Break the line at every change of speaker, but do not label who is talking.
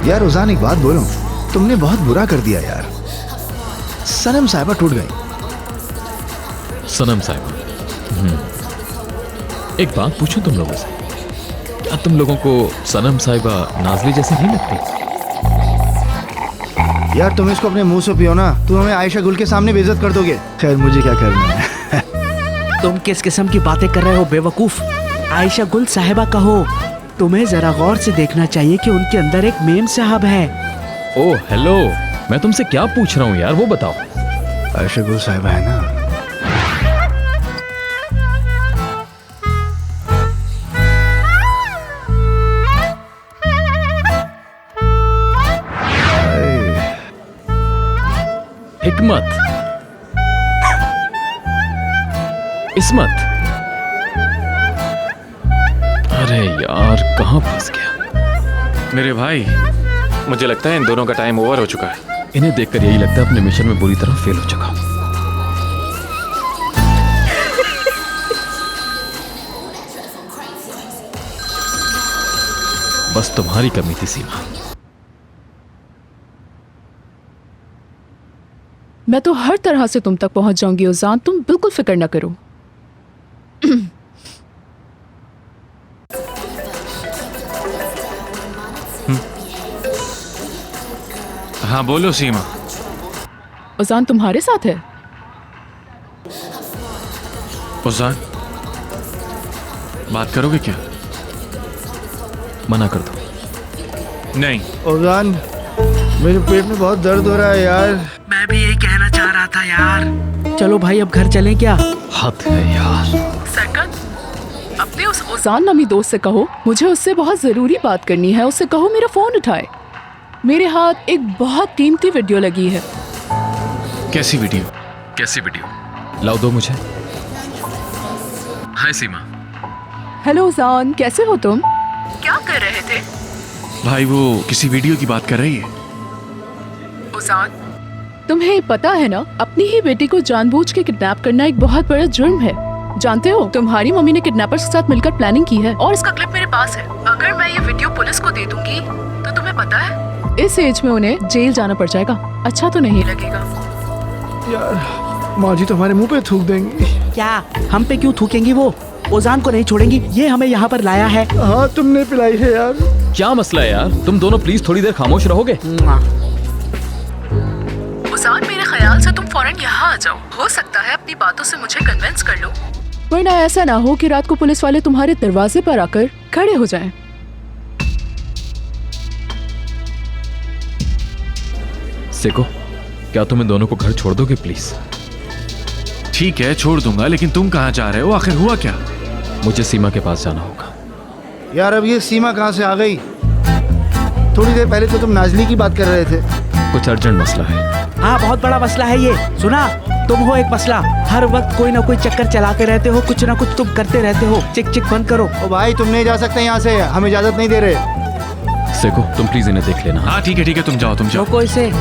यार उजान एक बात बोलूं, तुमने बहुत बुरा कर दिया यार। सनम साहिबा टूट गई।
सनम साहिबा, एक बात पूछूं तुम लोगों से, क्या तुम लोगों को सनम साहिबा नाजली जैसी नहीं लगती?
यार तुम इसको अपने मुंह से पियो ना, तुम हमें आयशा गुल के सामने बेइज्जत कर दोगे। खैर मुझे क्या करना है।
तुम किस किस्म की बातें कर रहे हो बेवकूफ? आयशा गुल साहिबा कहो। तुम्हें जरा गौर से देखना चाहिए कि उनके अंदर एक मेम साहब है।
ओह हेलो, मैं तुमसे क्या पूछ रहा हूँ यार, वो बताओ।
आयशा गुल साहिबा है ना।
हिकमत, इस्मत, अरे यार कहाँ फंस गया।
मेरे भाई, मुझे लगता है इन दोनों का टाइम ओवर हो चुका है।
इन्हें देखकर यही लगता है अपने मिशन में बुरी तरह फेल हो चुका हूं। बस तुम्हारी कमी थी सीमा।
मैं तो हर तरह से तुम तक पहुंच जाऊंगी उजान, तुम बिल्कुल फिक्र ना करो।
हाँ बोलो सीमा।
उजान तुम्हारे साथ है?
उजान, बात करोगे क्या?
मना कर दो।
नहीं।
उजान, मेरे पेट में बहुत दर्द हो रहा है यार।
मैं भी यही कहना चाह रहा था यार। चलो भाई अब घर चलें क्या?
हद है यार।
सेकंड, अपने उस उजान नामी दोस्त से कहो मुझे उससे बहुत जरूरी बात करनी है। उससे कहो मेरा फोन उठाए। मेरे हाथ एक बहुत कीमती वीडियो लगी है।
कैसी वीडियो?
कैसी वीडियो? लाओ दो मुझे। हाय सीमा।
हेलो उजान, कैसे हो तुम? क्या कर रहे थे?
भाई वो किसी वीडियो की बात कर रही है।
उजान, तुम्हें पता है ना, अपनी ही बेटी को जानबूझ के किडनैप करना एक बहुत बड़ा जुर्म है। जानते हो, तुम्हारी मम्मी ने किडनैपर्स के साथ मिलकर प्लानिंग की है और इसका क्लिप मेरे पास है। अगर मैं ये वीडियो पुलिस को दे दूंगी तो तुम्हें पता है इस एज में उन्हें जेल जाना पड़ जाएगा। अच्छा तो नहीं लगेगा।
यार माँ जी तो हमारे मुंह पे थूक देंगी।
क्या हम पे क्यों थूकेंगी? वो ओजान को नहीं छोड़ेंगी। ये हमें यहाँ पर लाया है।
हाँ तुमने पिलाई है यार।
क्या मसला है यार? तुम दोनों प्लीज थोड़ी देर खामोश रहोगे?
उजान, मेरे ख्याल से तुम फौरन यहाँ आ जाओ। हो सकता है अपनी बातों से मुझे कन्विंस कर लो, वरना ऐसा ना हो कि रात को पुलिस वाले तुम्हारे दरवाजे पर आकर खड़े हो जाएं।
सेको, क्या तुम इन दोनों को घर छोड़ दोगे प्लीज?
ठीक है छोड़ दूंगा, लेकिन तुम कहाँ जा रहे हो? आखिर हुआ क्या?
मुझे सीमा के पास जाना होगा।
यार अब ये सीमा कहाँ से आ गई? थोड़ी देर पहले तो तुम नाजली की बात कर रहे थे।
कुछ अर्जेंट मसला है।
हाँ बहुत बड़ा मसला है ये। सुना, तुम हो एक मसला। हर वक्त कोई ना कोई चक्कर चलाते रहते हो, कुछ ना कुछ तुम करते रहते हो। चिक चिक बंद करो।
ओ भाई तुम नहीं जा सकते यहाँ से, हम इजाजत नहीं दे रहे।
सेको तुम प्लीज इन्हें देख लेना।
हाँ ठीक है तुम जाओ तुम जाओ।
रोको इसे।